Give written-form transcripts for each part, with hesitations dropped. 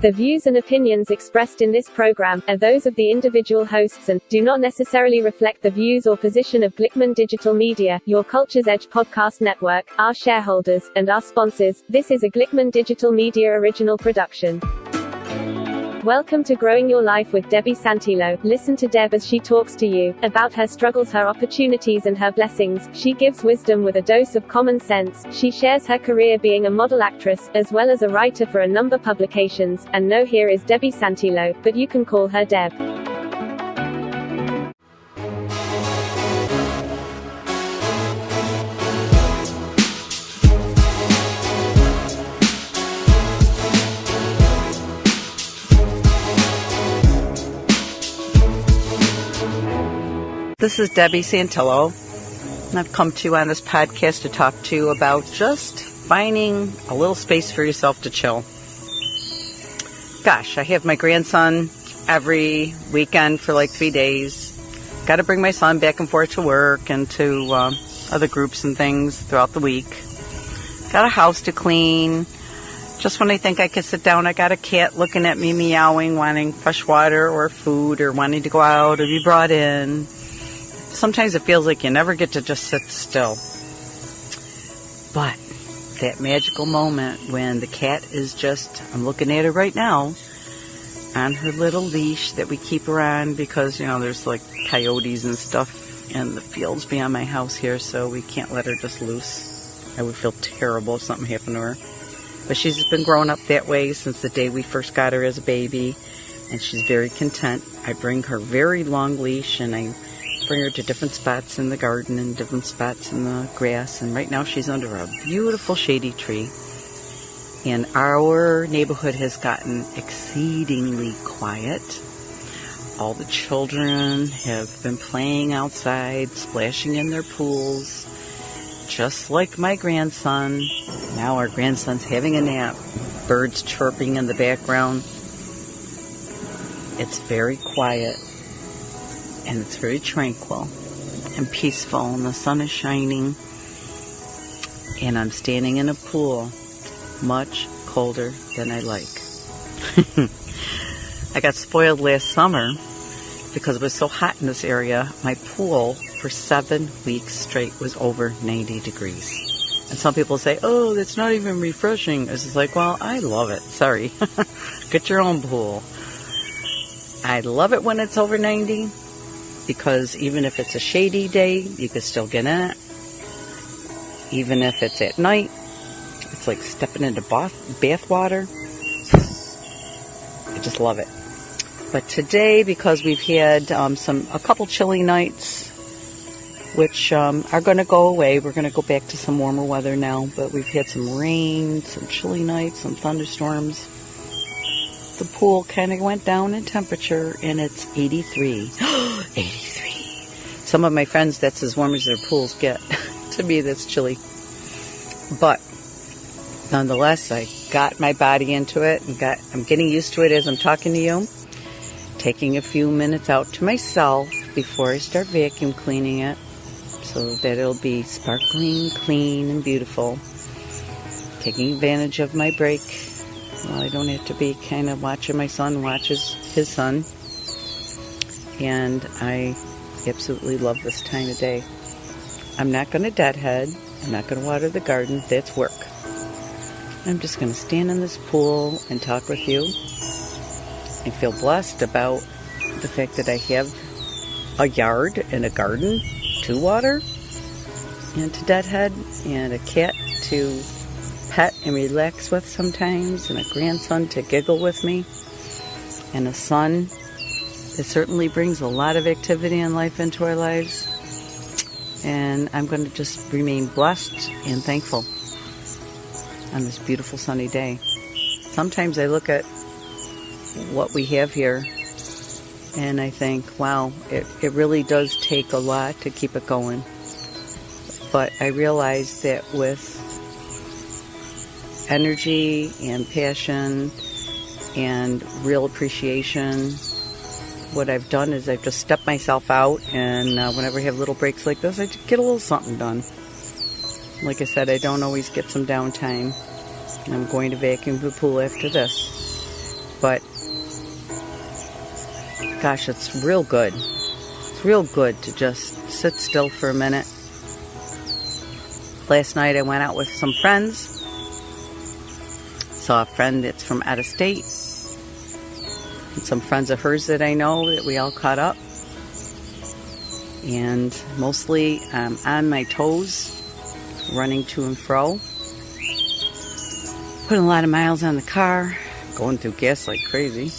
The views and opinions expressed in this program are those of the individual hosts and do not necessarily reflect the views or position of Glickman Digital Media, Your Culture's Edge Podcast Network, our shareholders, and our sponsors. This is a Glickman Digital Media original production. Welcome to Growing Your Life with Debbie Santillo. Listen to Deb as she talks to you about her struggles, her opportunities, and her blessings. She gives wisdom with a dose of common sense. She shares her career being a model actress, as well as a writer for a number of publications. And no, here is Debbie Santillo, but you can call her Deb. This is Debbie Santillo, and I've come to you on this podcast to talk to you about just finding a little space for yourself to chill. Gosh, I have my grandson every weekend for like 3 days. Got to bring my son back and forth to work and to other groups and things throughout the week. Got a house to clean. Just when I think I can sit down, I got a cat looking at me meowing, wanting fresh water or food or wanting to go out or be brought in. Sometimes it feels like you never get to just sit still. But that magical moment when the cat is just, I'm looking at her right now, on her little leash that we keep her on because, you know, there's like coyotes and stuff in the fields beyond my house here, so we can't let her just loose. I would feel terrible if something happened to her. But she's been growing up that way since the day we first got her as a baby, and she's very content. I bring her very long leash, and I bring her to different spots in the garden and different spots in the grass, and right now she's under a beautiful shady tree. And our neighborhood has gotten exceedingly quiet. All the children have been playing outside, splashing in their pools, just like my grandson. Now our grandson's having a nap, birds chirping in the background. It's very quiet. And it's very tranquil and peaceful, and the sun is shining, and I'm standing in a pool much colder than I like. I got spoiled last summer because it was so hot in this area. My pool for 7 weeks straight was over 90 degrees. And some people say, oh, that's not even refreshing. It's just like, well, I love it. Sorry. Get your own pool. I love it when it's over 90. Because even if it's a shady day, you can still get in it. Even if it's at night, it's like stepping into bath water. I just love it. But today, because we've had a couple chilly nights, which are going to go away. We're going to go back to some warmer weather now. But we've had some rain, some chilly nights, some thunderstorms. The pool kind of went down in temperature, and it's 83. 83. Some of my friends, that's as warm as their pools get. To me, that's chilly. But nonetheless, I got my body into it, and I'm getting used to it as I'm talking to you. Taking a few minutes out to myself before I start vacuum cleaning it, so that it'll be sparkling, clean, and beautiful. Taking advantage of my break. Well, I don't have to be kind of watching my son watches his son. And I absolutely love this time of day. I'm not going to deadhead. I'm not going to water the garden. That's work. I'm just going to stand in this pool and talk with you. And feel blessed about the fact that I have a yard and a garden to water. And to deadhead. And a cat to pet and relax with sometimes, and a grandson to giggle with me, and a son that certainly brings a lot of activity and life into our lives. And I'm going to just remain blessed and thankful on this beautiful sunny day. Sometimes I look at what we have here and I think, wow, it really does take a lot to keep it going. But I realize that with energy and passion and real appreciation, what I've done is I've just stepped myself out, and whenever I have little breaks like this, I just get a little something done. Like I said, I don't always get some downtime, and I'm going to vacuum the pool after this. But gosh, it's real good. It's real good to just sit still for a minute. Last night I went out with some friends. Saw a friend that's from out of state. And some friends of hers that I know that we all caught up. And mostly on my toes, running to and fro. Putting a lot of miles on the car. Going through gas like crazy.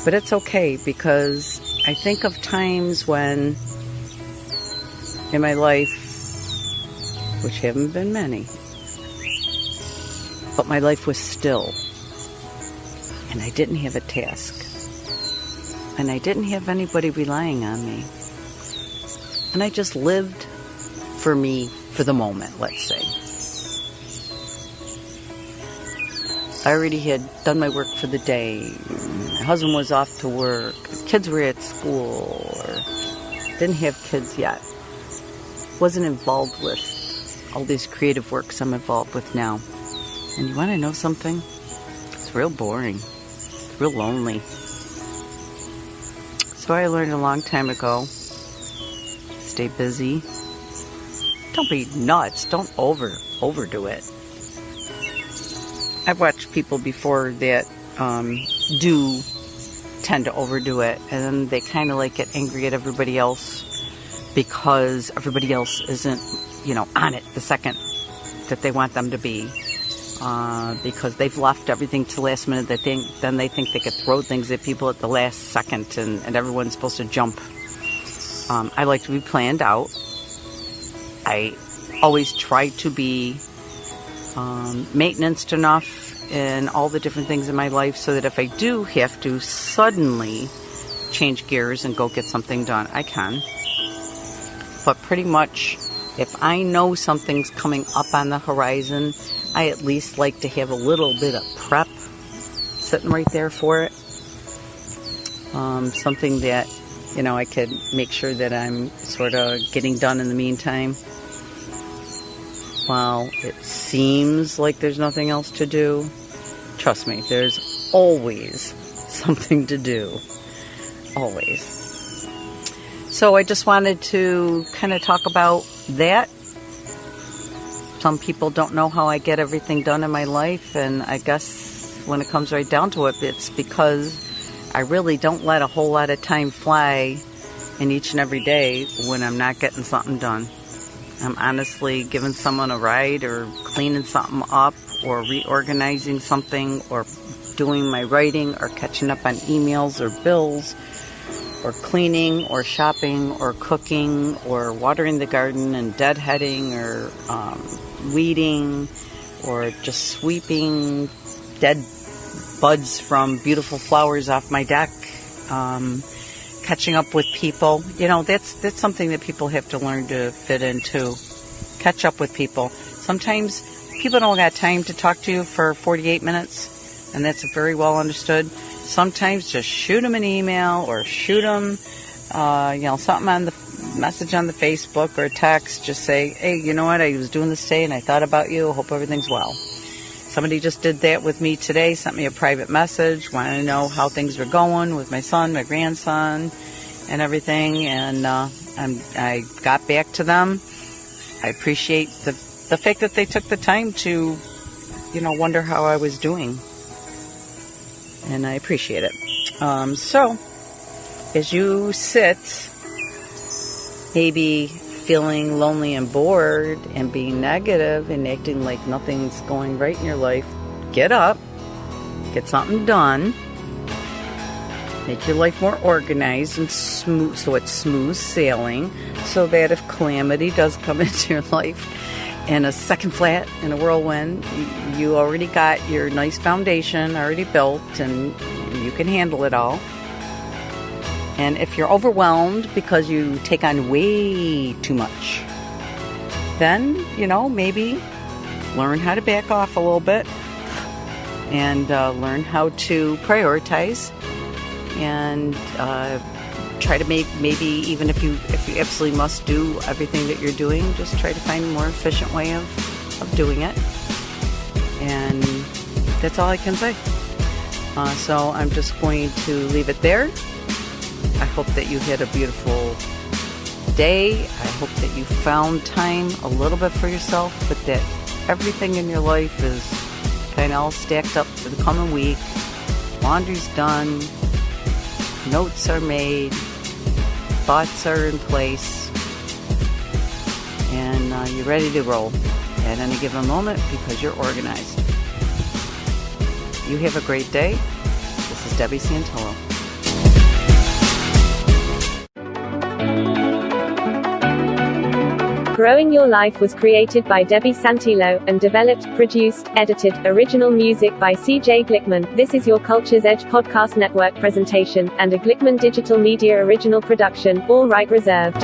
But it's okay, because I think of times when in my life, which haven't been many, but my life was still, and I didn't have a task, and I didn't have anybody relying on me, and I just lived for me for the moment, let's say. I already had done my work for the day. My husband was off to work. The kids were at school, or didn't have kids yet. Wasn't involved with all these creative works I'm involved with now. And you want to know something? It's real boring. It's real lonely. So I learned a long time ago, stay busy. Don't be nuts. Don't overdo it. I've watched people before that do tend to overdo it, and then they kind of like get angry at everybody else because everybody else isn't, on it the second that they want them to be, because they've left everything to the last minute. Then they think they could throw things at people at the last second, and everyone's supposed to jump. I like to be planned out. I always try to be maintenanced enough in all the different things in my life so that if I do have to suddenly change gears and go get something done, I can. But pretty much, if I know something's coming up on the horizon, I at least like to have a little bit of prep sitting right there for it. Something that, I could make sure that I'm sort of getting done in the meantime. While it seems like there's nothing else to do, trust me, there's always something to do. Always. So I just wanted to kind of talk about that. Some people don't know how I get everything done in my life, and I guess when it comes right down to it, it's because I really don't let a whole lot of time fly in each and every day when I'm not getting something done. I'm honestly giving someone a ride, or cleaning something up, or reorganizing something, or doing my writing, or catching up on emails or bills, or cleaning, or shopping, or cooking, or watering the garden and deadheading, or weeding, or just sweeping dead buds from beautiful flowers off my deck. Catching up with people, that's something that people have to learn to fit into. Catch up with people. Sometimes people don't got time to talk to you for 48 minutes, and that's very well understood. Sometimes just shoot them an email, or shoot them, something on the message on the Facebook or text. Just say, hey, you know what? I was doing this today, and I thought about you. Hope everything's well. Somebody just did that with me today, sent me a private message, wanted to know how things were going with my son, my grandson, and everything, and I got back to them. I appreciate the fact that they took the time to, wonder how I was doing, and I appreciate it. So, as you sit, maybe feeling lonely and bored and being negative and acting like nothing's going right in your life, get up, get something done, make your life more organized and smooth, so it's smooth sailing, so that if calamity does come into your life in a second flat, in a whirlwind, you already got your nice foundation already built, and you can handle it all. And if you're overwhelmed because you take on way too much, then, maybe learn how to back off a little bit and learn how to prioritize, and try to make, maybe even if you absolutely must do everything that you're doing, just try to find a more efficient way of doing it. And that's all I can say. So I'm just going to leave it there. I hope that you had a beautiful day. I hope that you found time a little bit for yourself, but that everything in your life is kind of all stacked up for the coming week. Laundry's done, notes are made, thoughts are in place, and you're ready to roll at any given moment because you're organized. You have a great day. This is Debbie Santillo. Growing Your Life was created by Debbie Santillo, and developed, produced, edited, original music by CJ Glickman. This is Your Culture's Edge Podcast Network presentation, and a Glickman Digital Media original production, all right reserved.